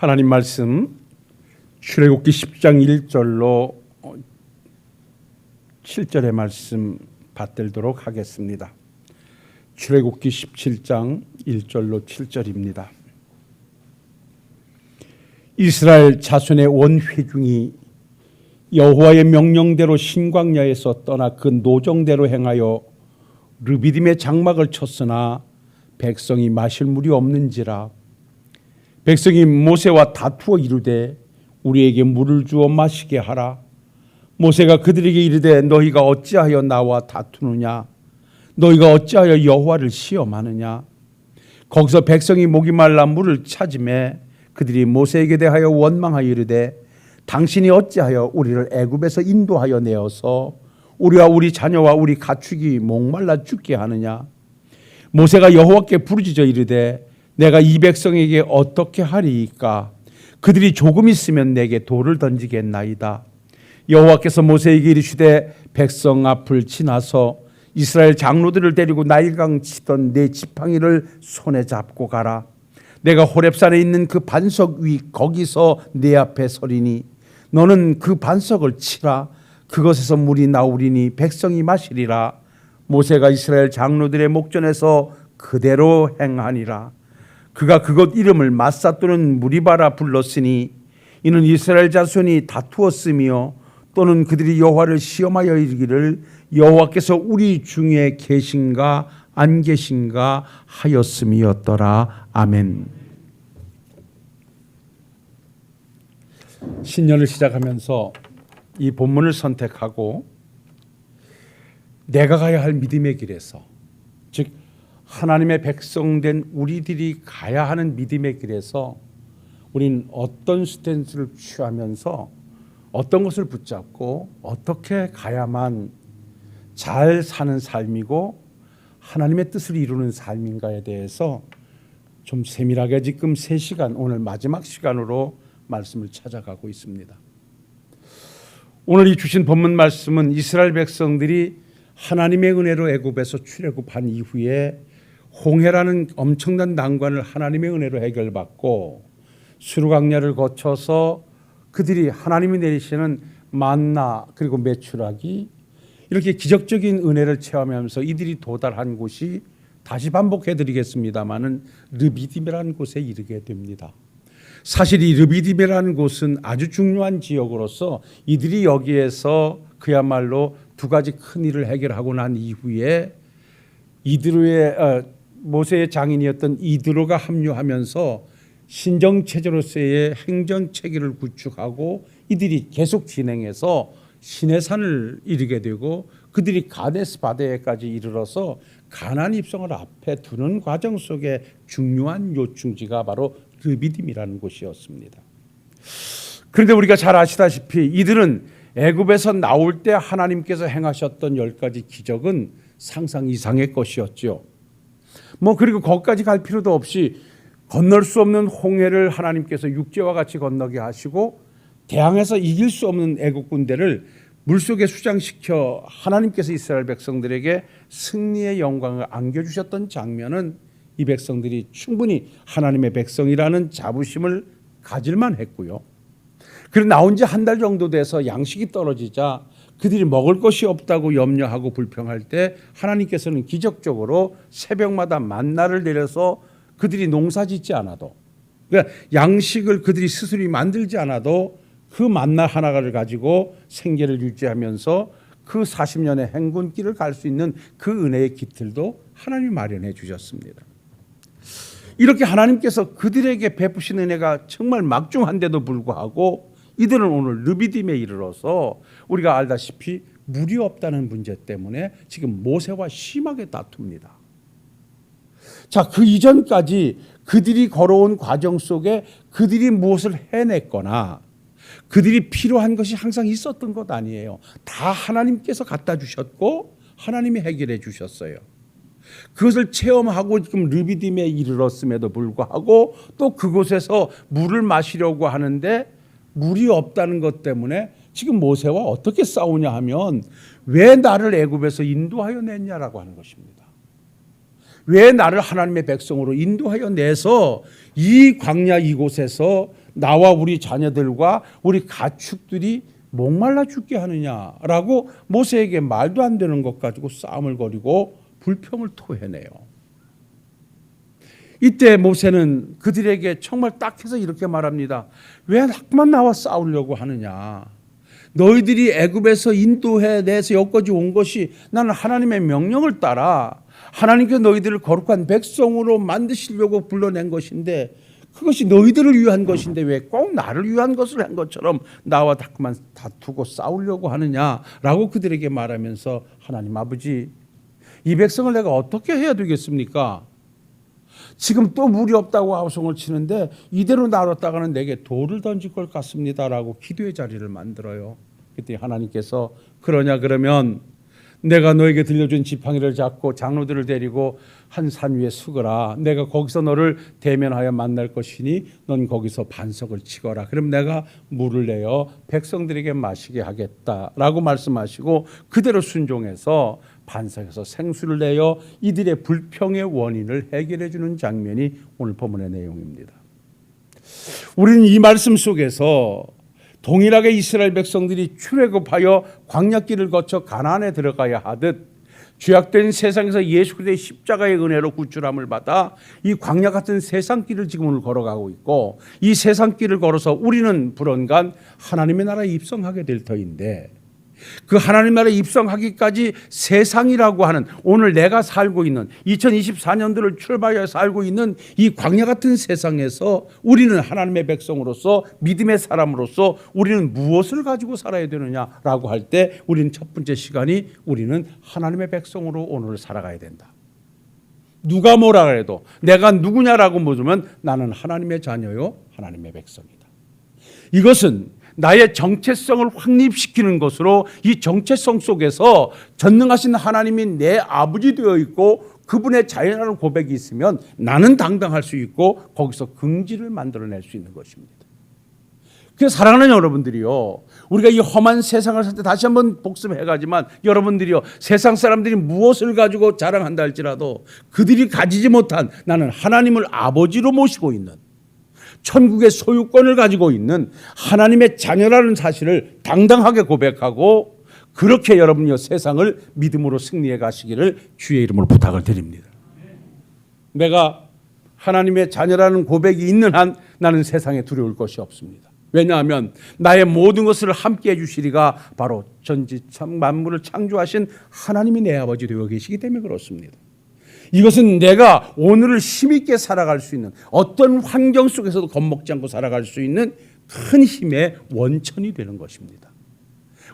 하나님 말씀 출애굽기 10장 1절로 7절의 말씀 받들도록 하겠습니다. 출애굽기 17장 1절로 7절입니다. 이스라엘 자손의 온 회중이 여호와의 명령대로 신광야에서 떠나 그 노정대로 행하여 르비딤의 장막을 쳤으나 백성이 마실 물이 없는지라. 백성이 모세와 다투어 이르되 우리에게 물을 주어 마시게 하라. 모세가 그들에게 이르되 너희가 어찌하여 나와 다투느냐? 너희가 어찌하여 여호와를 시험하느냐? 거기서 백성이 목이 말라 물을 찾으매 그들이 모세에게 대하여 원망하여 이르되 당신이 어찌하여 우리를 애굽에서 인도하여 내어서 우리와 우리 자녀와 우리 가축이 목말라 죽게 하느냐? 모세가 여호와께 부르짖어 이르되 내가 이 백성에게 어떻게 하리이까? 그들이 조금 있으면 내게 돌을 던지겠나이다. 여호와께서 모세에게 이르시되 백성 앞을 지나서 이스라엘 장로들을 데리고 나일강 치던 네 지팡이를 손에 잡고 가라. 내가 호렙산에 있는 그 반석 위 거기서 내 앞에 서리니 너는 그 반석을 치라. 그것에서 물이 나오리니 백성이 마시리라. 모세가 이스라엘 장로들의 목전에서 그대로 행하니라. 그가 그곳 이름을 마사 또는 무리바라 불렀으니 이는 이스라엘 자손이 다투었으며 또는 그들이 여호와를 시험하여 이르기를 여호와께서 우리 중에 계신가 안 계신가 하였음이었더라. 아멘. 신년을 시작하면서 이 본문을 선택하고 내가 가야 할 믿음의 길에서, 즉 하나님의 백성된 우리들이 가야 하는 믿음의 길에서 우리는 어떤 스탠스를 취하면서 어떤 것을 붙잡고 어떻게 가야만 잘 사는 삶이고 하나님의 뜻을 이루는 삶인가에 대해서 좀 세밀하게 지금 3시간, 오늘 마지막 시간으로 말씀을 찾아가고 있습니다. 오늘 이 주신 본문 말씀은 이스라엘 백성들이 하나님의 은혜로 애굽에서 출애굽한 이후에 홍해라는 엄청난 난관을 하나님의 은혜로 해결받고 수르강야를 거쳐서 그들이 하나님이 내리시는 만나 그리고 메추라기 이렇게 기적적인 은혜를 체험하면서 이들이 도달한 곳이 다시 반복해드리겠습니다마는 르비딤이라는 곳에 이르게 됩니다. 사실 이 르비딤이라는 곳은 아주 중요한 지역으로서 이들이 여기에서 그야말로 2가지 큰 일을 해결하고 난 이후에 이드로의 모세의 장인이었던 이드로가 합류하면서 신정체제로서의 행정체계를 구축하고 이들이 계속 진행해서 시내산을 이르게 되고 그들이 가데스 바네아까지 이르러서 가나안 입성을 앞에 두는 과정 속에 중요한 요충지가 바로 르비딤이라는 곳이었습니다. 그런데 우리가 잘 아시다시피 이들은 애굽에서 나올 때 하나님께서 행하셨던 10가지 기적은 상상 이상의 것이었죠. 그리고 거기까지 갈 필요도 없이 건널 수 없는 홍해를 하나님께서 육지와 같이 건너게 하시고 대항해서 이길 수 없는 애국 군대를 물속에 수장시켜 하나님께서 이스라엘 백성들에게 승리의 영광을 안겨주셨던 장면은 이 백성들이 충분히 하나님의 백성이라는 자부심을 가질만 했고요. 그리고 나온 지 1달 정도 돼서 양식이 떨어지자 그들이 먹을 것이 없다고 염려하고 불평할 때 하나님께서는 기적적으로 새벽마다 만나를 내려서 그들이 농사 짓지 않아도, 그러니까 양식을 그들이 스스로 만들지 않아도 그 만나 하나를 가지고 생계를 유지하면서 그 40년의 행군길을 갈 수 있는 그 은혜의 깃들도 하나님이 마련해 주셨습니다. 이렇게 하나님께서 그들에게 베푸신 은혜가 정말 막중한데도 불구하고 이들은 오늘 르비딤에 이르러서 우리가 알다시피 물이 없다는 문제 때문에 지금 모세와 심하게 다툽니다. 자, 그 이전까지 그들이 걸어온 과정 속에 그들이 무엇을 해냈거나 그들이 필요한 것이 항상 있었던 것 아니에요. 다 하나님께서 갖다 주셨고 하나님이 해결해 주셨어요. 그것을 체험하고 지금 르비딤에 이르렀음에도 불구하고 또 그곳에서 물을 마시려고 하는데 물이 없다는 것 때문에 지금 모세와 어떻게 싸우냐 하면 왜 나를 애굽에서 인도하여 냈냐라고 하는 것입니다. 왜 나를 하나님의 백성으로 인도하여 내서 이 광야 이곳에서 나와 우리 자녀들과 우리 가축들이 목말라 죽게 하느냐라고 모세에게 말도 안 되는 것 가지고 싸움을 벌이고 불평을 토해내요. 이때 모세는 그들에게 정말 딱해서 이렇게 말합니다. 왜 자꾸만 나와 싸우려고 하느냐. 너희들이 애굽에서 인도해 내서 여기까지 온 것이 나는 하나님의 명령을 따라 하나님께서 너희들을 거룩한 백성으로 만드시려고 불러낸 것인데 그것이 너희들을 위한 것인데 왜 꼭 나를 위한 것을 한 것처럼 나와 자꾸만 다투고 싸우려고 하느냐라고 그들에게 말하면서 하나님 아버지 이 백성을 내가 어떻게 해야 되겠습니까? 지금 또 물이 없다고 아우성을 치는데 이대로 놔뒀다가는 내게 돌을 던질 것 같습니다라고 기도의 자리를 만들어요. 그때 하나님께서 그러냐 그러면 내가 너에게 들려준 지팡이를 잡고 장로들을 데리고 한 산 위에 서거라. 내가 거기서 너를 대면하여 만날 것이니 넌 거기서 반석을 치거라. 그럼 내가 물을 내어 백성들에게 마시게 하겠다라고 말씀하시고 그대로 순종해서 반석에서 생수를 내어 이들의 불평의 원인을 해결해 주는 장면이 오늘 본문의 내용입니다. 우리는 이 말씀 속에서 동일하게 이스라엘 백성들이 출애굽하여 광야길을 거쳐 가나안에 들어가야 하듯 죄악된 세상에서 예수 그리스도의 십자가의 은혜로 구출함을 받아 이 광야 같은 세상길을 지금 오늘 걸어가고 있고 이 세상길을 걸어서 우리는 불언간 하나님의 나라에 입성하게 될 터인데 그 하나님 나라에 입성하기까지 세상이라고 하는 오늘 내가 살고 있는 2024년도를 출발하여 살고 있는 이 광야 같은 세상에서 우리는 하나님의 백성으로서 믿음의 사람으로서 우리는 무엇을 가지고 살아야 되느냐라고 할 때 우리는 첫 번째 시간이 우리는 하나님의 백성으로 오늘을 살아가야 된다. 누가 뭐라 해도 내가 누구냐라고 물으면 나는 하나님의 자녀요 하나님의 백성이다. 이것은 나의 정체성을 확립시키는 것으로 이 정체성 속에서 전능하신 하나님이 내 아버지 되어 있고 그분의 자연하는 고백이 있으면 나는 당당할 수 있고 거기서 긍지를 만들어낼 수 있는 것입니다. 그래서 사랑하는 여러분들이요, 우리가 이 험한 세상을 살 때 다시 한번 복습해 가지만 여러분들이요, 세상 사람들이 무엇을 가지고 자랑한다 할지라도 그들이 가지지 못한 나는 하나님을 아버지로 모시고 있는 천국의 소유권을 가지고 있는 하나님의 자녀라는 사실을 당당하게 고백하고 그렇게 여러분이 세상을 믿음으로 승리해 가시기를 주의 이름으로 부탁을 드립니다. 내가 하나님의 자녀라는 고백이 있는 한 나는 세상에 두려울 것이 없습니다. 왜냐하면 나의 모든 것을 함께해 주시리가 바로 전지참 만물을 창조하신 하나님이 내 아버지 되어 계시기 때문에 그렇습니다. 이것은 내가 오늘을 힘있게 살아갈 수 있는 어떤 환경 속에서도 겁먹지 않고 살아갈 수 있는 큰 힘의 원천이 되는 것입니다.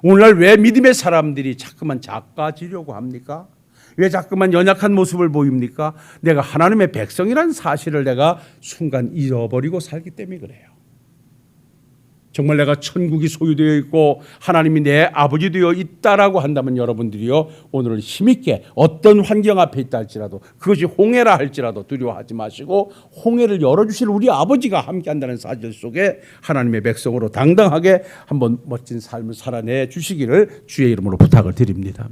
오늘날 왜 믿음의 사람들이 자꾸만 작아지려고 합니까? 왜 자꾸만 연약한 모습을 보입니까? 내가 하나님의 백성이라는 사실을 내가 순간 잃어버리고 살기 때문에 그래요. 정말 내가 천국이 소유되어 있고 하나님이 내 아버지 되어 있다라고 한다면 여러분들이요, 오늘은 힘있게 어떤 환경 앞에 있다 할지라도 그것이 홍해라 할지라도 두려워하지 마시고 홍해를 열어주실 우리 아버지가 함께한다는 사실 속에 하나님의 백성으로 당당하게 한번 멋진 삶을 살아내 주시기를 주의 이름으로 부탁을 드립니다.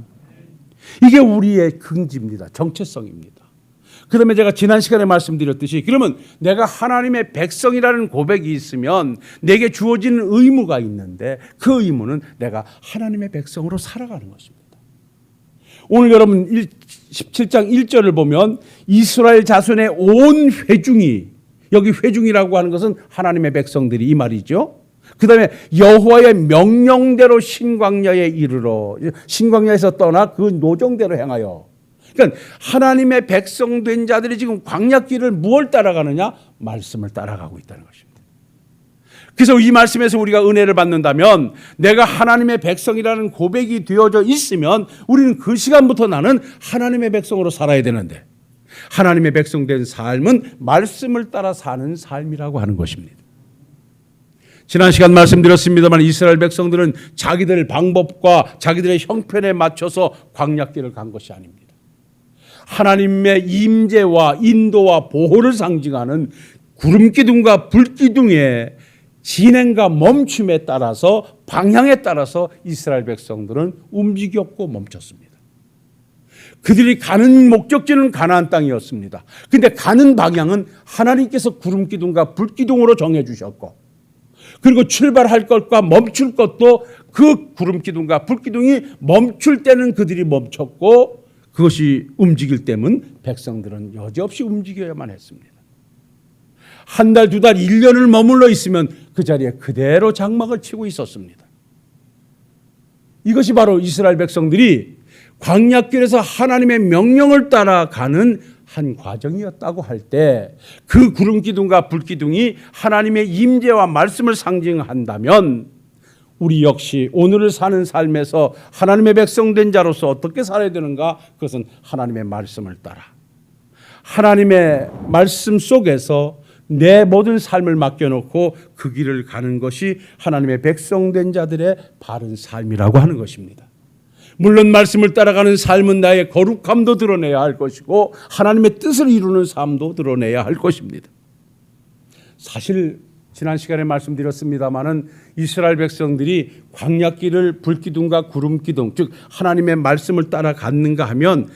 이게 우리의 긍지입니다. 정체성입니다. 그다음에 제가 지난 시간에 말씀드렸듯이 그러면 내가 하나님의 백성이라는 고백이 있으면 내게 주어지는 의무가 있는데 그 의무는 내가 하나님의 백성으로 살아가는 것입니다. 오늘 여러분 17장 1절을 보면 이스라엘 자손의 온 회중이, 여기 회중이라고 하는 것은 하나님의 백성들이 이 말이죠. 그 다음에 여호와의 명령대로 신광야에 이르러, 신광야에서 떠나 그 노정대로 행하여. 그러니까 하나님의 백성된 자들이 지금 광야길을 무엇을 따라가느냐? 말씀을 따라가고 있다는 것입니다. 그래서 이 말씀에서 우리가 은혜를 받는다면 내가 하나님의 백성이라는 고백이 되어져 있으면 우리는 그 시간부터 나는 하나님의 백성으로 살아야 되는데 하나님의 백성된 삶은 말씀을 따라 사는 삶이라고 하는 것입니다. 지난 시간 말씀드렸습니다만 이스라엘 백성들은 자기들 방법과 자기들의 형편에 맞춰서 광야길을 간 것이 아닙니다. 하나님의 임재와 인도와 보호를 상징하는 구름기둥과 불기둥의 진행과 멈춤에 따라서 방향에 따라서 이스라엘 백성들은 움직였고 멈췄습니다. 그들이 가는 목적지는 가나안 땅이었습니다. 근데 가는 방향은 하나님께서 구름 기둥과 불 기둥으로 정해 주셨고, 그리고 출발할 것과 멈출 것도 그 구름 기둥과 불 기둥이 멈출 때는 그들이 멈췄고, 그것이 움직일 때면 백성들은 여지없이 움직여야만 했습니다. 한 달, 두 달, 1년을 머물러 있으면 그 자리에 그대로 장막을 치고 있었습니다. 이것이 바로 이스라엘 백성들이 광야길에서 하나님의 명령을 따라가는 한 과정이었다고 할 때, 그 구름 기둥과 불 기둥이 하나님의 임재와 말씀을 상징한다면 우리 역시 오늘을 사는 삶에서 하나님의 백성된 자로서 어떻게 살아야 되는가? 그것은 하나님의 말씀을 따라 하나님의 말씀 속에서 내 모든 삶을 맡겨놓고 그 길을 가는 것이 하나님의 백성된 자들의 바른 삶이라고 하는 것입니다. 물론 말씀을 따라가는 삶은 나의 거룩함도 드러내야 할 것이고 하나님의 뜻을 이루는 삶도 드러내야 할 것입니다. 사실 지난 시간에 말씀드렸습니다마는 이스라엘 백성들이 광야길을 불기둥과 구름기둥, 즉 하나님의 말씀을 따라갔는가 하면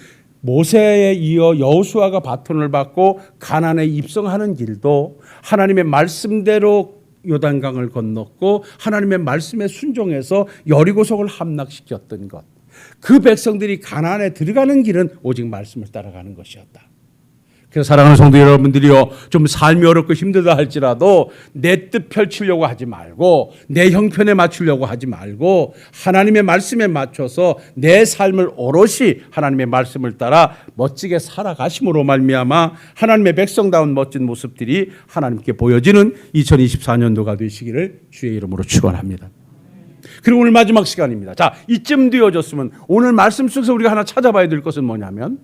모세에 이어 여호수아가 바톤을 받고 가나안에 입성하는 길도 하나님의 말씀대로 요단강을 건넜고 하나님의 말씀에 순종해서 여리고성을 함락시켰던 것, 그 백성들이 가나안에 들어가는 길은 오직 말씀을 따라가는 것이었다. 그래서 사랑하는 성도 여러분들이요, 좀 삶이 어렵고 힘들다 할지라도 내 뜻 펼치려고 하지 말고 내 형편에 맞추려고 하지 말고 하나님의 말씀에 맞춰서 내 삶을 오롯이 하나님의 말씀을 따라 멋지게 살아가심으로 말미암아 하나님의 백성다운 멋진 모습들이 하나님께 보여지는 2024년도가 되시기를 주의 이름으로 축원합니다. 그리고 오늘 마지막 시간입니다. 자, 이쯤 되어졌으면 오늘 말씀 속에서 우리가 하나 찾아봐야 될 것은 뭐냐면,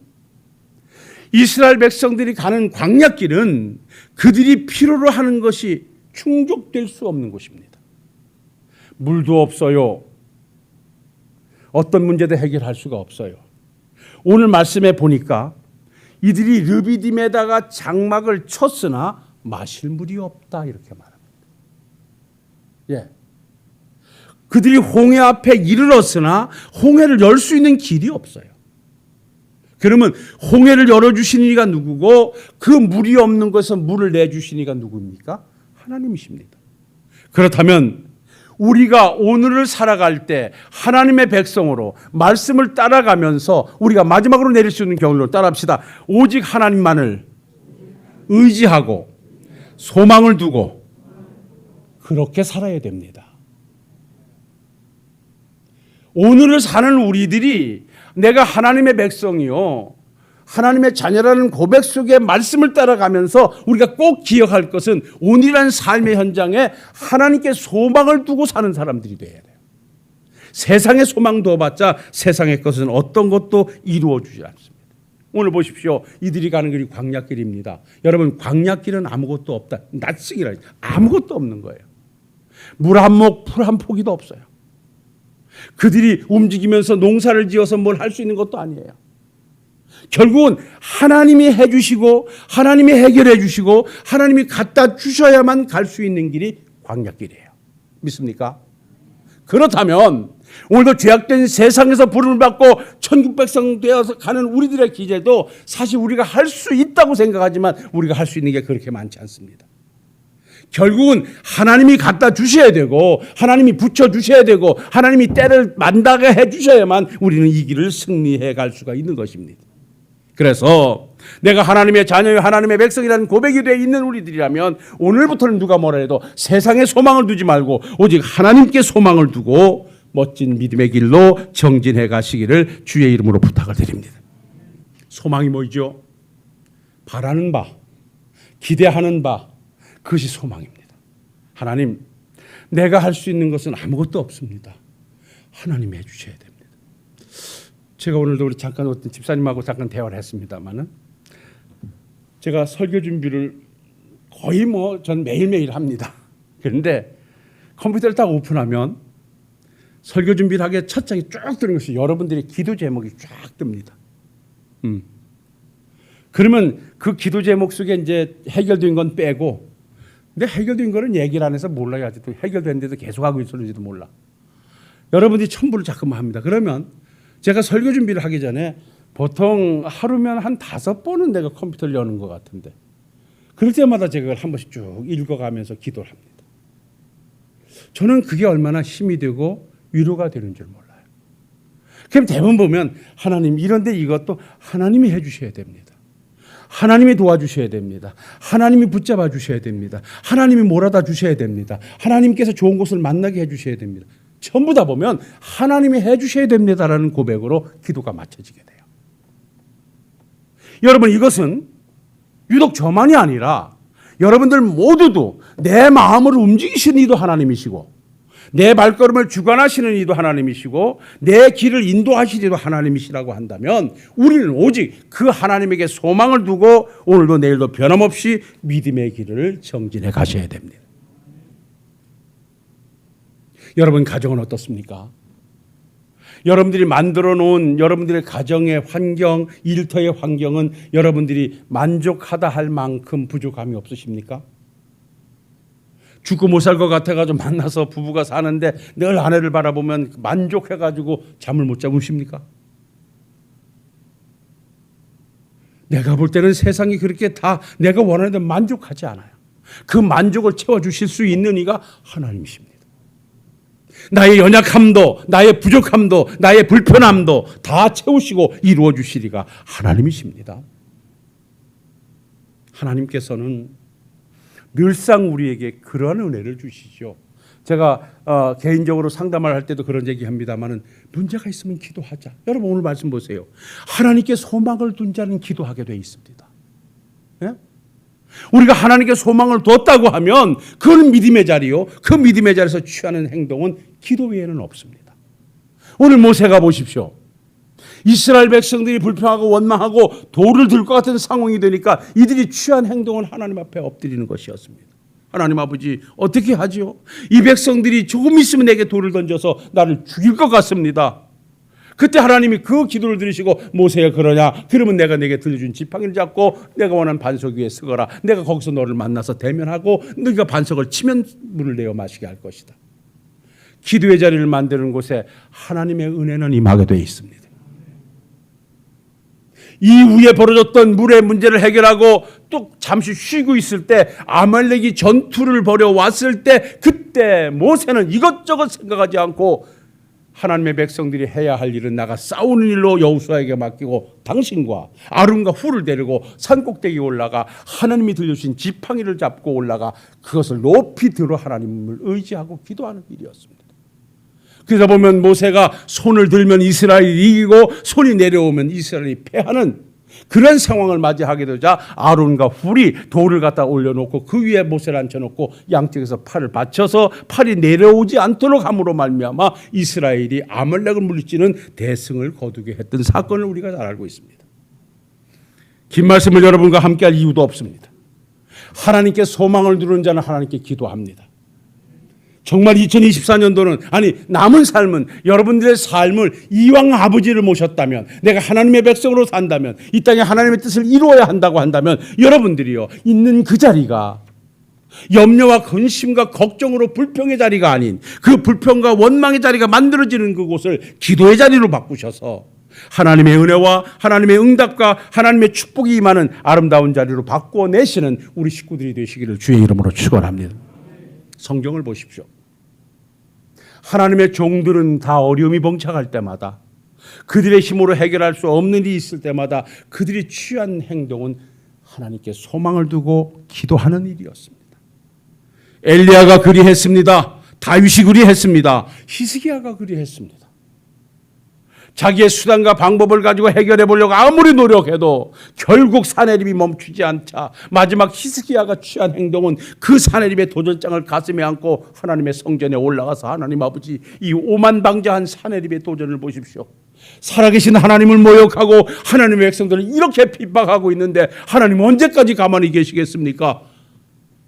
이스라엘 백성들이 가는 광야길은 그들이 필요로 하는 것이 충족될 수 없는 곳입니다. 물도 없어요. 어떤 문제도 해결할 수가 없어요. 오늘 말씀에 보니까 이들이 르비딤에다가 장막을 쳤으나 마실 물이 없다 이렇게 말합니다. 예. 그들이 홍해 앞에 이르렀으나 홍해를 열 수 있는 길이 없어요. 그러면 홍해를 열어주신 이가 누구고 그 물이 없는 것에서 물을 내주신 이가 누구입니까? 하나님이십니다. 그렇다면 우리가 오늘을 살아갈 때 하나님의 백성으로 말씀을 따라가면서 우리가 마지막으로 내릴 수 있는 결론을 따라합시다. 오직 하나님만을 의지하고 소망을 두고 그렇게 살아야 됩니다. 오늘을 사는 우리들이 내가 하나님의 백성이요, 하나님의 자녀라는 고백 속에 말씀을 따라가면서 우리가 꼭 기억할 것은 오늘이라는 삶의 현장에 하나님께 소망을 두고 사는 사람들이 되어야 돼요. 세상의 소망 둬봤자 세상의 것은 어떤 것도 이루어주지 않습니다. 오늘 보십시오. 이들이 가는 길이 광야길입니다. 여러분, 광야길은 아무것도 없다. 낯승이라 아무것도 없는 거예요. 물 한 목, 풀 한 포기도 없어요. 그들이 움직이면서 농사를 지어서 뭘 할 수 있는 것도 아니에요. 결국은 하나님이 해주시고 하나님이 해결해 주시고 하나님이 갖다 주셔야만 갈 수 있는 길이 광야길이에요. 믿습니까? 그렇다면 오늘도 죄악된 세상에서 부름을 받고 천국 백성 되어서 가는 우리들의 기제도 사실 우리가 할 수 있다고 생각하지만 우리가 할 수 있는 게 그렇게 많지 않습니다. 결국은 하나님이 갖다 주셔야 되고 하나님이 붙여주셔야 되고 하나님이 때를 만나게 해주셔야만 우리는 이 길을 승리해 갈 수가 있는 것입니다. 그래서 내가 하나님의 자녀요 하나님의 백성이라는 고백이 되어 있는 우리들이라면 오늘부터는 누가 뭐라 해도 세상에 소망을 두지 말고 오직 하나님께 소망을 두고 멋진 믿음의 길로 정진해 가시기를 주의 이름으로 부탁을 드립니다. 소망이 뭐죠? 바라는 바, 기대하는 바, 그것이 소망입니다. 하나님, 내가 할 수 있는 것은 아무것도 없습니다. 하나님이 해주셔야 됩니다. 제가 오늘도 우리 잠깐 어떤 집사님하고 잠깐 대화를 했습니다만은 제가 설교 준비를 거의 전 매일매일 합니다. 그런데 컴퓨터를 딱 오픈하면 설교 준비를 하기에 첫 장이 쭉 뜨는 것이 여러분들의 기도 제목이 쫙 뜹니다. 그러면 그 기도 제목 속에 이제 해결된 건 빼고, 근데 해결된 거는 얘기를 안 해서 몰라요. 아직도 해결됐는데도 계속하고 있을지도 몰라. 여러분들이 첨부를 자꾸만 합니다. 그러면 제가 설교 준비를 하기 전에 보통 하루면 한 5번은 내가 컴퓨터를 여는 것 같은데 그럴 때마다 제가 한 번씩 쭉 읽어가면서 기도를 합니다. 저는 그게 얼마나 힘이 되고 위로가 되는 줄 몰라요. 그럼 대부분 보면 하나님 이런데 이것도 하나님이 해주셔야 됩니다. 하나님이 도와주셔야 됩니다. 하나님이 붙잡아 주셔야 됩니다. 하나님이 몰아다 주셔야 됩니다. 하나님께서 좋은 곳을 만나게 해주셔야 됩니다. 전부 다 보면 하나님이 해주셔야 됩니다라는 고백으로 기도가 맞춰지게 돼요. 여러분 이것은 유독 저만이 아니라 여러분들 모두도 내 마음을 움직이시는 이도 하나님이시고 내 발걸음을 주관하시는 이도 하나님이시고 내 길을 인도하시는 이도 하나님이시라고 한다면 우리는 오직 그 하나님에게 소망을 두고 오늘도 내일도 변함없이 믿음의 길을 정진해 가셔야 됩니다. 여러분 가정은 어떻습니까? 여러분들이 만들어 놓은 여러분들의 가정의 환경, 일터의 환경은 여러분들이 만족하다 할 만큼 부족함이 없으십니까? 죽고 못 살 것 같아가지고 만나서 부부가 사는데 늘 아내를 바라보면 만족해가지고 잠을 못 자무십니까? 내가 볼 때는 세상이 그렇게 다 내가 원하는 데 만족하지 않아요. 그 만족을 채워주실 수 있는 이가 하나님이십니다. 나의 연약함도 나의 부족함도 나의 불편함도 다 채우시고 이루어 주시리가 하나님이십니다. 하나님께서는 늘상 우리에게 그러한 은혜를 주시죠. 제가 개인적으로 상담을 할 때도 그런 얘기합니다마는 문제가 있으면 기도하자. 여러분 오늘 말씀 보세요. 하나님께 소망을 둔 자는 기도하게 돼 있습니다. 예? 우리가 하나님께 소망을 뒀다고 하면 그건 믿음의 자리요. 그 믿음의 자리에서 취하는 행동은 기도 외에는 없습니다. 오늘 모세가 보십시오. 이스라엘 백성들이 불평하고 원망하고 돌을 들 것 같은 상황이 되니까 이들이 취한 행동은 하나님 앞에 엎드리는 것이었습니다. 하나님 아버지 어떻게 하지요? 이 백성들이 조금 있으면 내게 돌을 던져서 나를 죽일 것 같습니다. 그때 하나님이 그 기도를 들으시고 모세야 그러냐? 그러면 내가 내게 들려준 지팡이를 잡고 내가 원하는 반석 위에 서거라. 내가 거기서 너를 만나서 대면하고 네가 반석을 치면 물을 내어 마시게 할 것이다. 기도의 자리를 만드는 곳에 하나님의 은혜는 임하게 되어 있습니다. 이후에 벌어졌던 물의 문제를 해결하고 또 잠시 쉬고 있을 때 아말렉이 전투를 벌여왔을 때 그때 모세는 이것저것 생각하지 않고 하나님의 백성들이 해야 할 일은 나가 싸우는 일로 여호수아에게 맡기고 당신과 아론과 훌을 데리고 산꼭대기에 올라가 하나님이 들려주신 지팡이를 잡고 올라가 그것을 높이 들어 하나님을 의지하고 기도하는 일이었습니다. 그러다 보면 모세가 손을 들면 이스라엘이 이기고 손이 내려오면 이스라엘이 패하는 그런 상황을 맞이하게 되자 아론과 훌이 돌을 갖다 올려놓고 그 위에 모세를 앉혀놓고 양쪽에서 팔을 받쳐서 팔이 내려오지 않도록 함으로 말미암아 이스라엘이 아말렉을 물리치는 대승을 거두게 했던 사건을 우리가 잘 알고 있습니다. 긴 말씀을 여러분과 함께할 이유도 없습니다. 하나님께 소망을 두는 자는 하나님께 기도합니다. 정말 2024년도는 아니 남은 삶은 여러분들의 삶을 이왕 아버지를 모셨다면 내가 하나님의 백성으로 산다면 이 땅에 하나님의 뜻을 이루어야 한다고 한다면 여러분들이요 있는 그 자리가 염려와 근심과 걱정으로 불평의 자리가 아닌 그 불평과 원망의 자리가 만들어지는 그곳을 기도의 자리로 바꾸셔서 하나님의 은혜와 하나님의 응답과 하나님의 축복이 임하는 아름다운 자리로 바꿔내시는 우리 식구들이 되시기를 주의 이름으로 축원합니다. 성경을 보십시오. 하나님의 종들은 다 어려움이 봉착할 때마다 그들의 힘으로 해결할 수 없는 일이 있을 때마다 그들이 취한 행동은 하나님께 소망을 두고 기도하는 일이었습니다. 엘리야가 그리했습니다. 다윗이 그리했습니다. 히스기야가 그리했습니다. 자기의 수단과 방법을 가지고 해결해 보려고 아무리 노력해도 결국 산헤립이 멈추지 않자 마지막 히스기야가 취한 행동은 그 산헤립의 도전장을 가슴에 안고 하나님의 성전에 올라가서 하나님 아버지 이 오만방자한 산헤립의 도전을 보십시오. 살아계신 하나님을 모욕하고 하나님의 백성들을 이렇게 핍박하고 있는데 하나님 언제까지 가만히 계시겠습니까?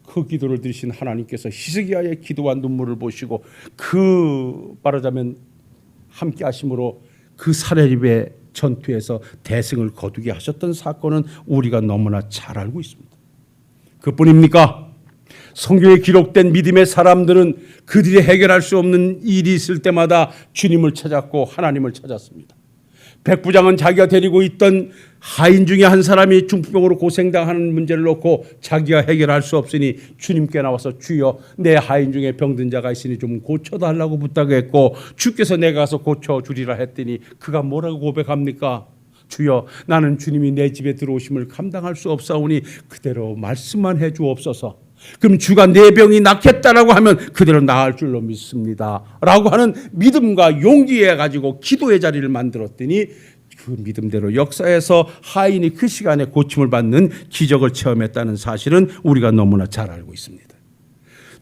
그 기도를 들으신 하나님께서 히스기야의 기도와 눈물을 보시고 그 말하자면 함께 하심으로 그 산헤립의 전투에서 대승을 거두게 하셨던 사건은 우리가 너무나 잘 알고 있습니다. 그뿐입니까? 성경에 기록된 믿음의 사람들은 그들이 해결할 수 없는 일이 있을 때마다 주님을 찾았고 하나님을 찾았습니다. 백부장은 자기가 데리고 있던 하인 중에 한 사람이 중풍병으로 고생당하는 문제를 놓고 자기가 해결할 수 없으니 주님께 나와서 주여 내 하인 중에 병든 자가 있으니 좀 고쳐달라고 부탁했고 주께서 내가 가서 고쳐주리라 했더니 그가 뭐라고 고백합니까? 주여 나는 주님이 내 집에 들어오심을 감당할 수 없사오니 그대로 말씀만 해주옵소서. 그럼 주가 내 병이 낫겠다라고 하면 그대로 나을 줄로 믿습니다 라고 하는 믿음과 용기에 가지고 기도의 자리를 만들었더니 그 믿음대로 역사에서 하인이 그 시간에 고침을 받는 기적을 체험했다는 사실은 우리가 너무나 잘 알고 있습니다.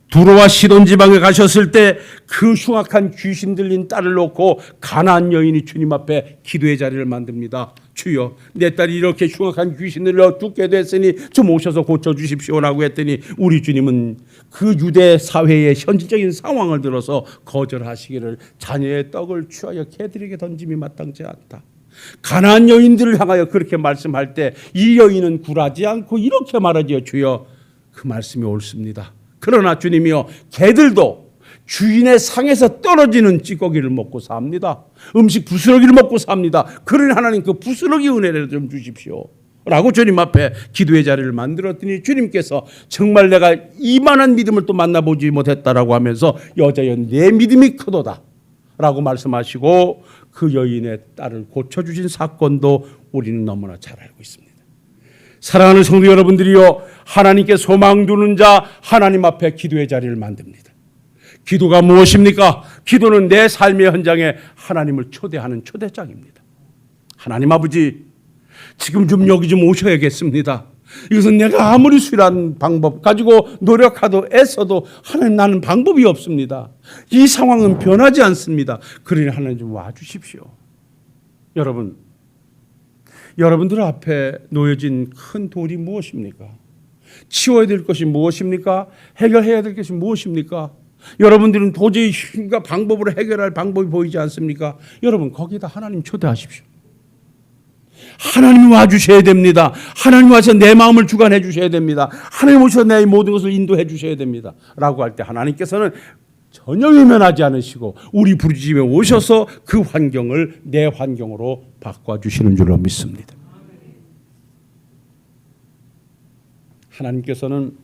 두로와 시돈 지방에 가셨을 때 그 흉악한 귀신 들린 딸을 놓고 가나안 여인이 주님 앞에 기도의 자리를 만듭니다. 주여 내 딸이 이렇게 흉악한 귀신을 죽게 됐으니 좀 오셔서 고쳐주십시오라고 했더니 우리 주님은 그 유대 사회의 현실적인 상황을 들어서 거절하시기를 자녀의 떡을 취하여 개들에게 던짐이 마땅치 않다. 가나안 여인들을 향하여 그렇게 말씀할 때 이 여인은 굴하지 않고 이렇게 말하지요. 주여 그 말씀이 옳습니다. 그러나 주님이여 개들도 주인의 상에서 떨어지는 찌꺼기를 먹고 삽니다. 음식 부스러기를 먹고 삽니다. 그러니 하나님 그 부스러기 은혜를 좀 주십시오 라고 주님 앞에 기도의 자리를 만들었더니 주님께서 정말 내가 이만한 믿음을 또 만나보지 못했다라고 하면서 여자여 내 믿음이 크도다 라고 말씀하시고 그 여인의 딸을 고쳐주신 사건도 우리는 너무나 잘 알고 있습니다. 사랑하는 성도 여러분들이요, 하나님께 소망 두는 자 하나님 앞에 기도의 자리를 만듭니다. 기도가 무엇입니까? 기도는 내 삶의 현장에 하나님을 초대하는 초대장입니다. 하나님 아버지, 지금 좀 여기 좀 오셔야겠습니다. 이것은 내가 아무리 수일한 방법 가지고 노력하도 애써도 하나님 나는 방법이 없습니다. 이 상황은 변하지 않습니다. 그러니 하나님 좀 와주십시오. 여러분들 앞에 놓여진 큰 돌이 무엇입니까? 치워야 될 것이 무엇입니까? 해결해야 될 것이 무엇입니까? 여러분들은 도저히 힘과 방법으로 해결할 방법이 보이지 않습니까? 여러분 거기다 하나님 초대하십시오. 하나님이 와주셔야 됩니다. 하나님 와서 내 마음을 주관해 주셔야 됩니다. 하나님 오셔서 내 모든 것을 인도해 주셔야 됩니다 라고 할 때 하나님께서는 전혀 외면하지 않으시고 우리 부르짖음에 오셔서 그 환경을 내 환경으로 바꿔주시는 줄로 믿습니다. 하나님께서는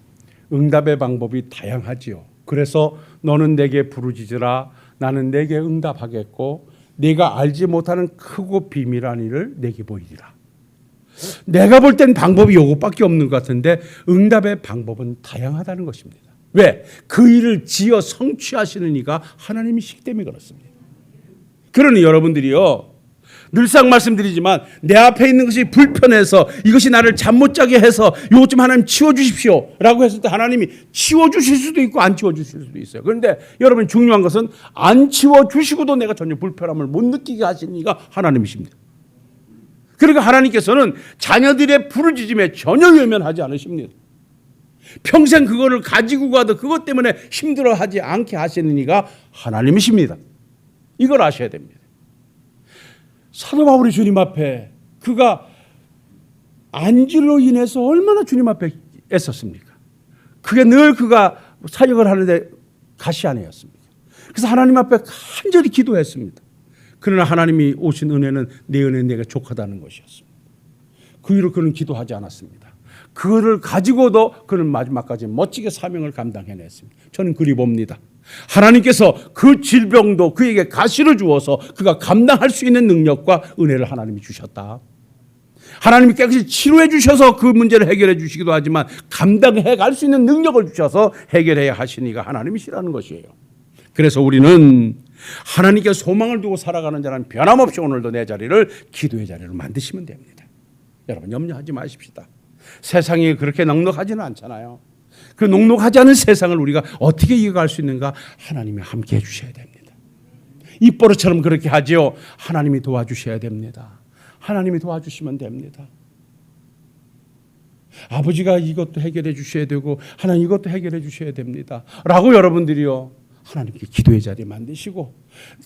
응답의 방법이 다양하지요. 그래서 너는 내게 부르짖으라 나는 내게 응답하겠고 네가 알지 못하는 크고 비밀한 일을 내게 보이리라. 내가 볼 땐 방법이 이것밖에 없는 것 같은데 응답의 방법은 다양하다는 것입니다. 왜? 그 일을 지어 성취하시는 이가 하나님이시기 때문에 그렇습니다. 그러니 여러분들이요, 늘상 말씀드리지만 내 앞에 있는 것이 불편해서 이것이 나를 잠 못 자게 해서 이것 좀 하나님 치워주십시오 라고 했을 때 하나님이 치워주실 수도 있고 안 치워주실 수도 있어요. 그런데 여러분 중요한 것은 안 치워주시고도 내가 전혀 불편함을 못 느끼게 하시는 이가 하나님이십니다. 그러니까 하나님께서는 자녀들의 부르짖음에 전혀 외면하지 않으십니다. 평생 그거를 가지고 가도 그것 때문에 힘들어하지 않게 하시는 이가 하나님이십니다. 이걸 아셔야 됩니다. 사도 바울이 주님 앞에 그가 안지로 인해서 얼마나 주님 앞에 애썼습니까? 그게 늘 그가 사역을 하는데 가시안이었습니다. 그래서 하나님 앞에 간절히 기도했습니다. 그러나 하나님이 오신 은혜는 내 은혜 내가 족하다는 것이었습니다. 그 이후로 그는 기도하지 않았습니다. 그를 가지고도 그는 마지막까지 멋지게 사명을 감당해냈습니다. 저는 그리 봅니다. 하나님께서 그 질병도 그에게 가시를 주어서 그가 감당할 수 있는 능력과 은혜를 하나님이 주셨다. 하나님이 깨끗이 치료해 주셔서 그 문제를 해결해 주시기도 하지만 감당해 갈 수 있는 능력을 주셔서 해결해야 하시니가 하나님이시라는 것이에요. 그래서 우리는 하나님께 소망을 두고 살아가는 자는 변함없이 오늘도 내 자리를 기도의 자리로 만드시면 됩니다. 여러분 염려하지 마십시다. 세상이 그렇게 넉넉하지는 않잖아요. 그 넉넉하지 않은 세상을 우리가 어떻게 이겨갈 수 있는가? 하나님이 함께 해주셔야 됩니다. 입버릇처럼 그렇게 하지요. 하나님이 도와주셔야 됩니다. 하나님이 도와주시면 됩니다. 아버지가 이것도 해결해 주셔야 되고 하나님 이것도 해결해 주셔야 됩니다 라고 여러분들이요 하나님께 기도의 자리 만드시고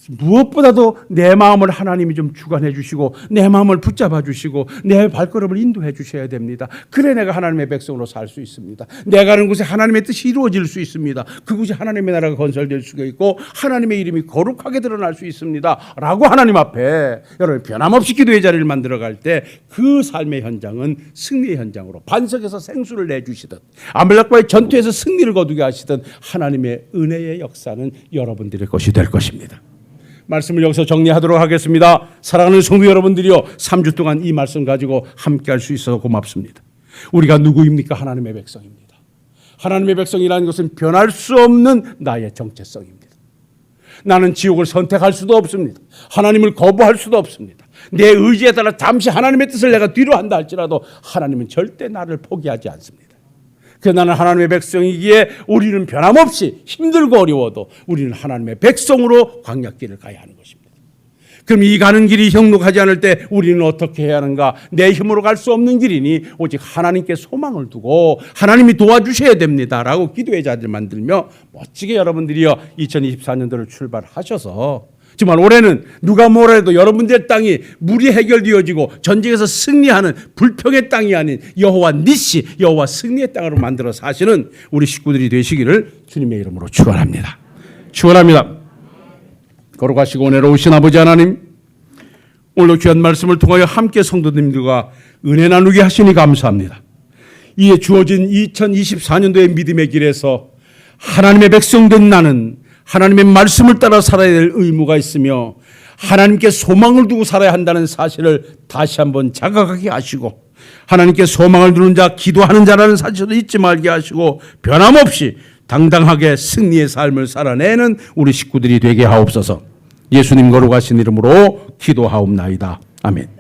무엇보다도 내 마음을 하나님이 좀 주관해 주시고 내 마음을 붙잡아 주시고 내 발걸음을 인도해 주셔야 됩니다. 그래 내가 하나님의 백성으로 살 수 있습니다. 내가 가는 곳에 하나님의 뜻이 이루어질 수 있습니다. 그곳이 하나님의 나라가 건설될 수가 있고 하나님의 이름이 거룩하게 드러날 수 있습니다. 라고 하나님 앞에 여러분 변함없이 기도의 자리를 만들어갈 때 그 삶의 현장은 승리의 현장으로 반석에서 생수를 내주시듯 아말렉과의 전투에서 승리를 거두게 하시듯 하나님의 은혜의 역사는 여러분들의 것이 될 것입니다. 말씀을 여기서 정리하도록 하겠습니다. 사랑하는 성도 여러분들이요, 3주 동안 이 말씀 가지고 함께 할 수 있어서 고맙습니다. 우리가 누구입니까? 하나님의 백성입니다. 하나님의 백성이라는 것은 변할 수 없는 나의 정체성입니다. 나는 지옥을 선택할 수도 없습니다. 하나님을 거부할 수도 없습니다. 내 의지에 따라 잠시 하나님의 뜻을 내가 뒤로 한다 할지라도 하나님은 절대 나를 포기하지 않습니다. 그래서 나는 하나님의 백성이기에 우리는 변함없이 힘들고 어려워도 우리는 하나님의 백성으로 광야길을 가야 하는 것입니다. 그럼 이 가는 길이 형록하지 않을 때 우리는 어떻게 해야 하는가? 내 힘으로 갈 수 없는 길이니 오직 하나님께 소망을 두고 하나님이 도와주셔야 됩니다라고 기도의 자리를 만들며 멋지게 여러분들이요 2024년도를 출발하셔서 정말 올해는 누가 뭐라 해도 여러분들의 땅이 물이 해결되어지고 전쟁에서 승리하는 불평의 땅이 아닌 여호와 니시, 여호와 승리의 땅으로 만들어 사시는 우리 식구들이 되시기를 주님의 이름으로 축원합니다. 축원합니다. 거룩하시고 은혜로우신 아버지 하나님, 오늘도 귀한 말씀을 통하여 함께 성도님들과 은혜 나누게 하시니 감사합니다. 이에 주어진 2024년도의 믿음의 길에서 하나님의 백성된 나는 하나님의 말씀을 따라 살아야 될 의무가 있으며 하나님께 소망을 두고 살아야 한다는 사실을 다시 한번 자각하게 하시고 하나님께 소망을 두는 자, 기도하는 자라는 사실을 잊지 말게 하시고 변함없이 당당하게 승리의 삶을 살아내는 우리 식구들이 되게 하옵소서. 예수님 거룩하신 이름으로 기도하옵나이다. 아멘.